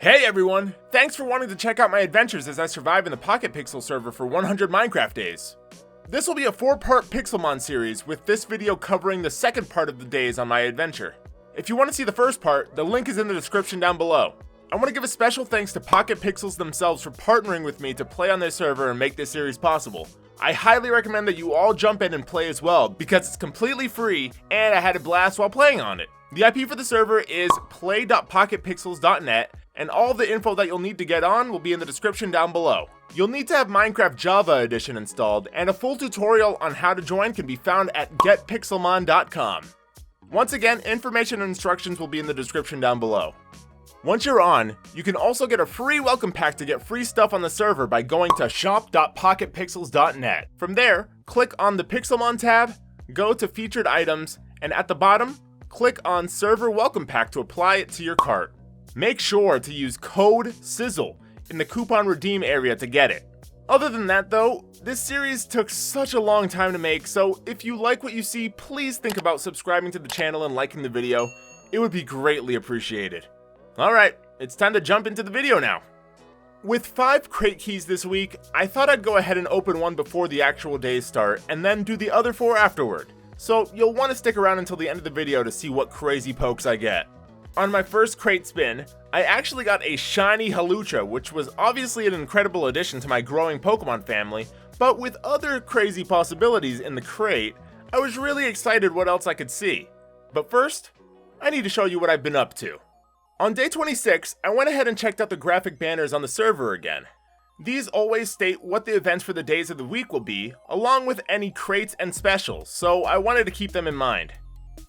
Hey everyone! Thanks for wanting to check out my adventures as I survive in the PocketPixels server for 100 Minecraft days. This will be a 4-part Pixelmon series, with this video covering the second part of the days on my adventure. If you want to see the first part, the link is in the description down below. I want to give a special thanks to PocketPixels themselves for partnering with me to play on their server and make this series possible. I highly recommend that you all jump in and play as well, because it's completely free and I had a blast while playing on it. The IP for the server is play.pocketpixels.net, and all the info that you'll need to get on will be in the description down below. You'll need to have Minecraft Java Edition installed, and a full tutorial on how to join can be found at getpixelmon.com. Once again, information and instructions will be in the description down below. Once you're on, you can also get a free welcome pack to get free stuff on the server by going to shop.pocketpixels.net. From there, click on the Pixelmon tab, go to featured items, and at the bottom, click on Server Welcome Pack to apply it to your cart. Make sure to use code SIZZLE in the coupon redeem area to get it. Other than that though, this series took such a long time to make, so if you like what you see, please think about subscribing to the channel and liking the video. It would be greatly appreciated. Alright, it's time to jump into the video now. With 5 crate keys this week, I thought I'd go ahead and open one before the actual days start, and then do the other 4 afterward. So you'll want to stick around until the end of the video to see what crazy pokes I get. On my first crate spin, I actually got a shiny Halucha, which was obviously an incredible addition to my growing Pokemon family, but with other crazy possibilities in the crate, I was really excited what else I could see. But first, I need to show you what I've been up to. On day 26, I went ahead and checked out the graphic banners on the server again. These always state what the events for the days of the week will be, along with any crates and specials, so I wanted to keep them in mind.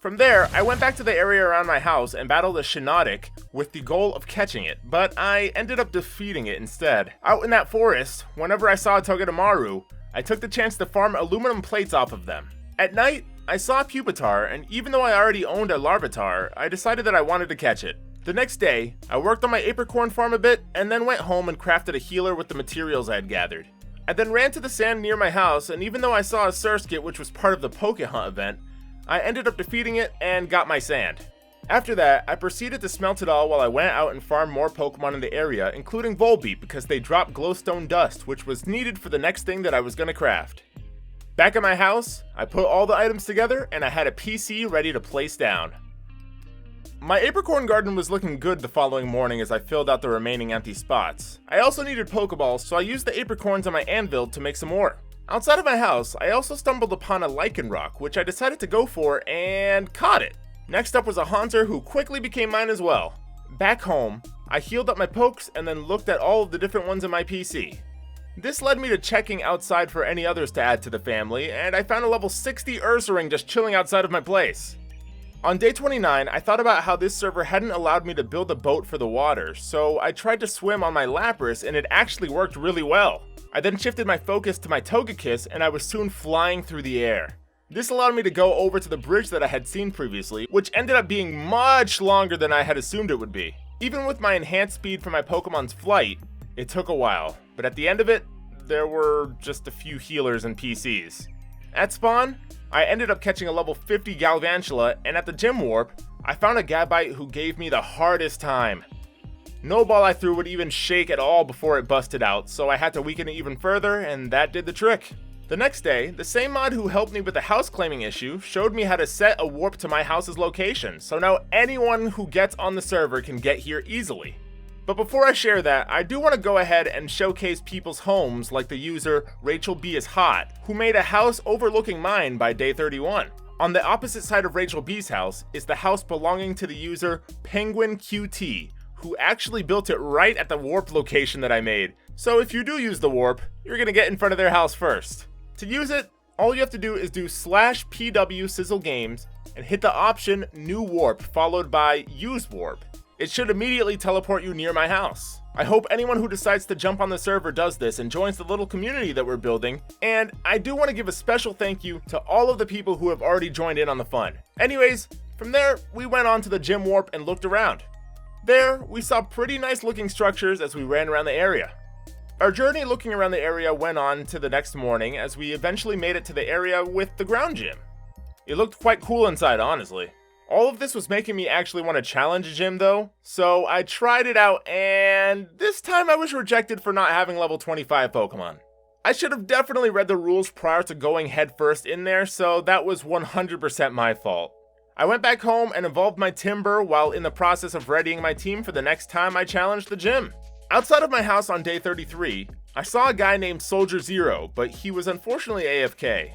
From there, I went back to the area around my house and battled a Shiinotic with the goal of catching it, but I ended up defeating it instead. Out in that forest, whenever I saw a Togedemaru, I took the chance to farm aluminum plates off of them. At night, I saw a Pupitar, and even though I already owned a Larvitar, I decided that I wanted to catch it. The next day, I worked on my apricorn farm a bit, and then went home and crafted a healer with the materials I had gathered. I then ran to the sand near my house, and even though I saw a Surskit which was part of the Poke Hunt event, I ended up defeating it and got my sand. After that, I proceeded to smelt it all while I went out and farmed more Pokemon in the area, including Volbeat, because they dropped glowstone dust, which was needed for the next thing that I was going to craft. Back at my house, I put all the items together and I had a PC ready to place down. My apricorn garden was looking good the following morning as I filled out the remaining empty spots. I also needed Pokeballs, so I used the apricorns on my anvil to make some more. Outside of my house, I also stumbled upon a lichen rock, which I decided to go for and caught it. Next up was a Haunter who quickly became mine as well. Back home, I healed up my pokes and then looked at all of the different ones in my PC. This led me to checking outside for any others to add to the family, and I found a level 60 Ursaring just chilling outside of my place. On day 29, I thought about how this server hadn't allowed me to build a boat for the water, so I tried to swim on my Lapras and it actually worked really well. I then shifted my focus to my Togekiss and I was soon flying through the air. This allowed me to go over to the bridge that I had seen previously, which ended up being much longer than I had assumed it would be. Even with my enhanced speed for my Pokemon's flight, it took a while, but at the end of it, there were just a few healers and PCs. At spawn, I ended up catching a level 50 Galvantula, and at the gym warp, I found a Gabite who gave me the hardest time. No ball I threw would even shake at all before it busted out, so I had to weaken it even further, and that did the trick. The next day, the same mod who helped me with the house claiming issue showed me how to set a warp to my house's location, so now anyone who gets on the server can get here easily. But before I share that, I do want to go ahead and showcase people's homes like the user Rachel B is Hot, who made a house overlooking mine by day 31. On the opposite side of Rachel B's house is the house belonging to the user Penguin QT, who actually built it right at the warp location that I made. So if you do use the warp, you're gonna get in front of their house first. To use it, all you have to do is do /PW Sizzle Games and hit the option New Warp followed by Use Warp. It should immediately teleport you near my house. I hope anyone who decides to jump on the server does this and joins the little community that we're building, and I do want to give a special thank you to all of the people who have already joined in on the fun. Anyways, from there, we went on to the gym warp and looked around. There, we saw pretty nice looking structures as we ran around the area. Our journey looking around the area went on to the next morning as we eventually made it to the area with the ground gym. It looked quite cool inside, honestly. All of this was making me actually want to challenge a gym though, so I tried it out and this time I was rejected for not having level 25 Pokemon. I should have definitely read the rules prior to going headfirst in there, so that was 100% my fault. I went back home and evolved my Timber while in the process of readying my team for the next time I challenged the gym. Outside of my house on day 33, I saw a guy named Soldier Zero, but he was unfortunately AFK.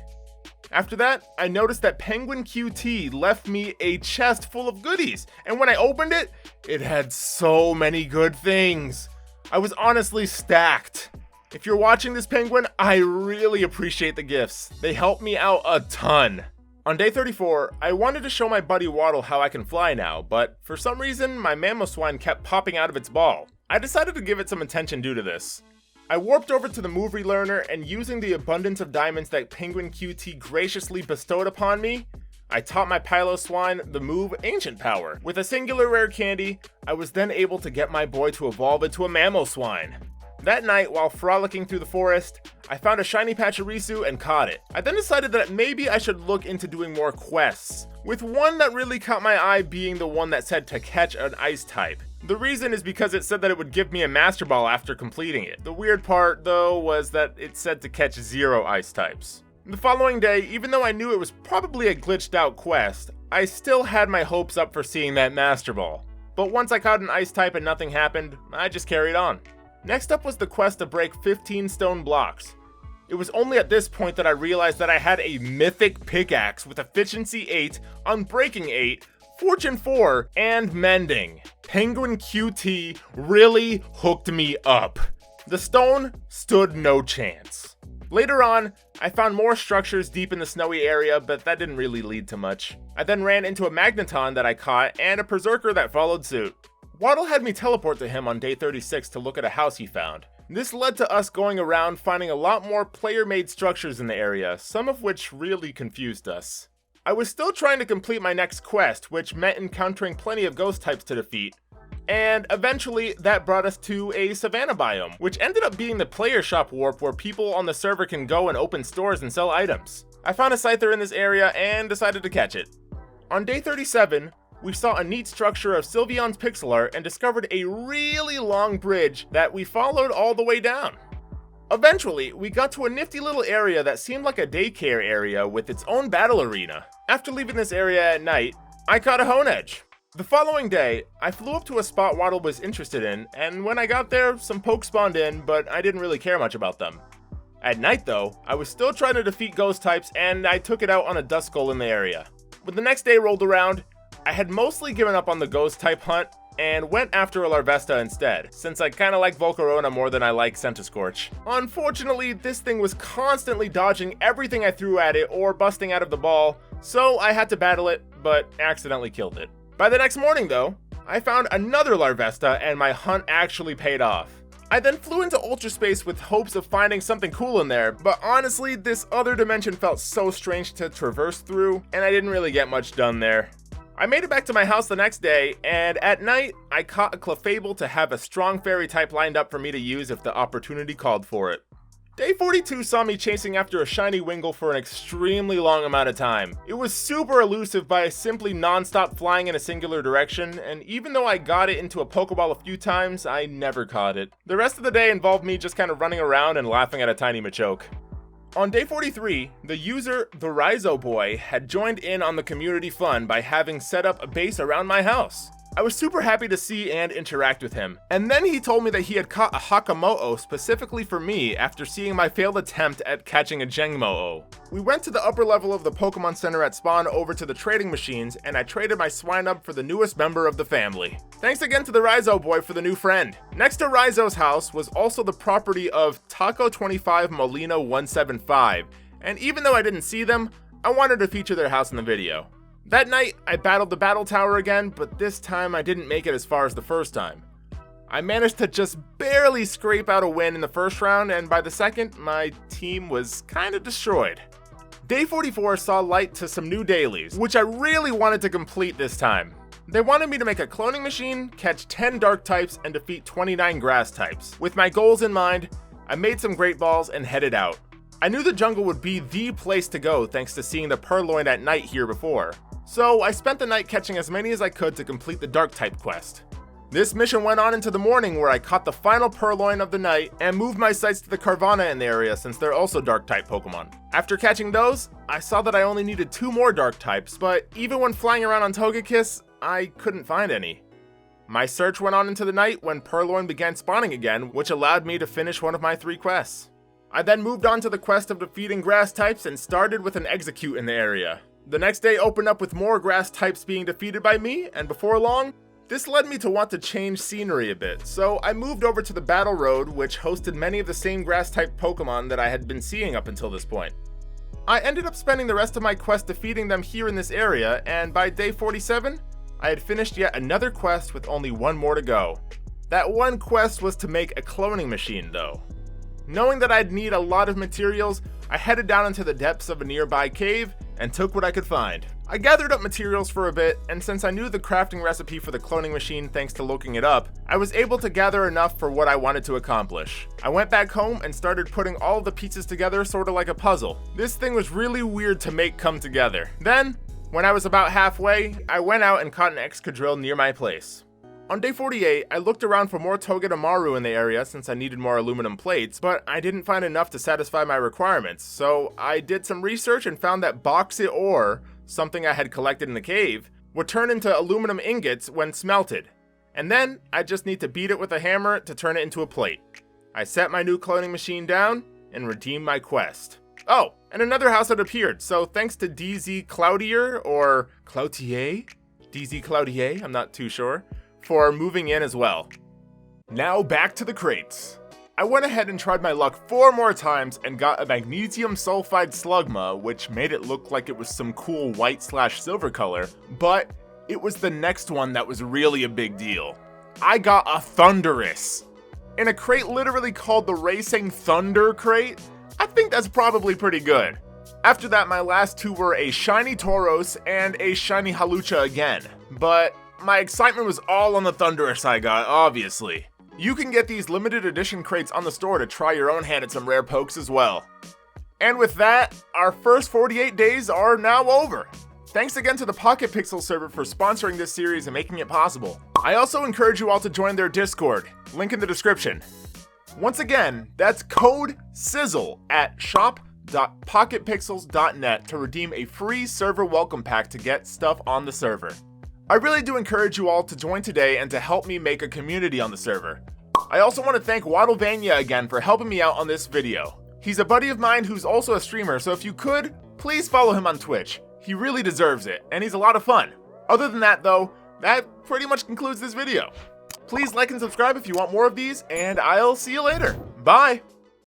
After that, I noticed that Penguin QT left me a chest full of goodies, and when I opened it, it had so many good things. I was honestly stacked. If you're watching this, Penguin, I really appreciate the gifts. They helped me out a ton. On day 34, I wanted to show my buddy Waddle how I can fly now, but for some reason, my Mamoswine kept popping out of its ball. I decided to give it some attention due to this. I warped over to the move relearner, and using the abundance of diamonds that Penguin QT graciously bestowed upon me, I taught my Piloswine the move Ancient Power. With a singular rare candy, I was then able to get my boy to evolve into a Mamoswine. That night, while frolicking through the forest, I found a shiny Pachirisu and caught it. I then decided that maybe I should look into doing more quests, with one that really caught my eye being the one that said to catch an ice type. The reason is because it said that it would give me a Master Ball after completing it. The weird part, though, was that it said to catch 0 ice types. The following day, even though I knew it was probably a glitched out quest, I still had my hopes up for seeing that Master Ball. But once I caught an ice type and nothing happened, I just carried on. Next up was the quest to break 15 stone blocks. It was only at this point that I realized that I had a mythic pickaxe with efficiency 8, unbreaking 8, fortune 4, and mending. Penguin QT really hooked me up. The stone stood no chance. Later on, I found more structures deep in the snowy area, but that didn't really lead to much. I then ran into a Magneton that I caught and a Berserker that followed suit. Waddle had me teleport to him on day 36 to look at a house he found. This led to us going around finding a lot more player-made structures in the area, some of which really confused us. I was still trying to complete my next quest, which meant encountering plenty of ghost types to defeat. And eventually, that brought us to a savanna biome, which ended up being the player shop warp where people on the server can go and open stores and sell items. I found a Scyther in this area and decided to catch it. On day 37, we saw a neat structure of Sylveon's pixel art and discovered a really long bridge that we followed all the way down. Eventually, we got to a nifty little area that seemed like a daycare area with its own battle arena. After leaving this area at night, I caught a Honedge. The following day, I flew up to a spot Waddle was interested in, and when I got there, some pokes spawned in, but I didn't really care much about them. At night though, I was still trying to defeat ghost types, and I took it out on a Duskull in the area. When the next day rolled around, I had mostly given up on the ghost type hunt, and went after a Larvesta instead, since I kinda like Volcarona more than I like Centiskorch. Unfortunately, this thing was constantly dodging everything I threw at it or busting out of the ball, so I had to battle it, but accidentally killed it. By the next morning though, I found another Larvesta and my hunt actually paid off. I then flew into Ultra Space with hopes of finding something cool in there, but honestly, this other dimension felt so strange to traverse through, and I didn't really get much done there. I made it back to my house the next day, and at night, I caught a Clefable to have a strong fairy type lined up for me to use if the opportunity called for it. Day 42 saw me chasing after a shiny Wingull for an extremely long amount of time. It was super elusive by simply non-stop flying in a singular direction, and even though I got it into a Pokeball a few times, I never caught it. The rest of the day involved me just kind of running around and laughing at a tiny Machoke. On day 43, the user, the Rhizo Boy, had joined in on the community fun by having set up a base around my house. I was super happy to see and interact with him, and then he told me that he had caught a Hakamo'o specifically for me after seeing my failed attempt at catching a Jangmo-O. We went to the upper level of the Pokemon Center at spawn over to the trading machines, and I traded my Swinub for the newest member of the family. Thanks again to the Rhizo Boy for the new friend. Next to Rhizo's house was also the property of Taco25 Molino 175, and even though I didn't see them, I wanted to feature their house in the video. That night, I battled the battle tower again, but this time I didn't make it as far as the first time. I managed to just barely scrape out a win in the first round, and by the second, my team was kinda destroyed. Day 44 saw light to some new dailies, which I really wanted to complete this time. They wanted me to make a cloning machine, catch 10 dark types, and defeat 29 grass types. With my goals in mind, I made some great balls and headed out. I knew the jungle would be the place to go thanks to seeing the Purloin at night here before, so I spent the night catching as many as I could to complete the Dark type quest. This mission went on into the morning where I caught the final Purloin of the night and moved my sights to the Carvana in the area since they're also Dark type Pokemon. After catching those, I saw that I only needed 2 more Dark types, but even when flying around on Togekiss, I couldn't find any. My search went on into the night when Purloin began spawning again, which allowed me to finish one of my 3 quests. I then moved on to the quest of defeating grass types and started with an Execute in the area. The next day opened up with more grass types being defeated by me, and before long, this led me to want to change scenery a bit, so I moved over to the Battle Road, which hosted many of the same grass-type Pokemon that I had been seeing up until this point. I ended up spending the rest of my quest defeating them here in this area, and by day 47, I had finished yet another quest with only 1 more to go. That one quest was to make a cloning machine, though. Knowing that I'd need a lot of materials, I headed down into the depths of a nearby cave and took what I could find. I gathered up materials for a bit, and since I knew the crafting recipe for the cloning machine thanks to looking it up, I was able to gather enough for what I wanted to accomplish. I went back home and started putting all of the pieces together sorta like a puzzle. This thing was really weird to make come together. Then, when I was about halfway, I went out and caught an Excadrill near my place. On day 48, I looked around for more Togedemaru in the area since I needed more aluminum plates, but I didn't find enough to satisfy my requirements, so I did some research and found that bauxite ore, something I had collected in the cave, would turn into aluminum ingots when smelted. And then, I just need to beat it with a hammer to turn it into a plate. I set my new cloning machine down and redeemed my quest. Oh, and another house had appeared, so thanks to DZ Cloutier, or Cloutier? DZ Cloutier, I'm not too sure, for moving in as well. Now back to the crates. I went ahead and tried my luck 4 more times and got a magnesium sulfide slugma, which made it look like it was some cool white/silver color, but it was the next one that was really a big deal. I got a Thundurus. In a crate literally called the Racing Thunder crate, I think that's probably pretty good. After that, my last 2 were a shiny Tauros and a shiny Halucha again, but my excitement was all on the Thundurus I got, obviously. You can get these limited edition crates on the store to try your own hand at some rare pokes as well. And with that, our first 48 days are now over. Thanks again to the PocketPixels server for sponsoring this series and making it possible. I also encourage you all to join their Discord, link in the description. Once again, that's code SIZZLE at shop.pocketpixels.net to redeem a free server welcome pack to get stuff on the server. I really do encourage you all to join today and to help me make a community on the server. I also want to thank Waddlevania again for helping me out on this video. He's a buddy of mine who's also a streamer, so if you could, please follow him on Twitch. He really deserves it, and he's a lot of fun. Other than that though, that pretty much concludes this video. Please like and subscribe if you want more of these, and I'll see you later. Bye!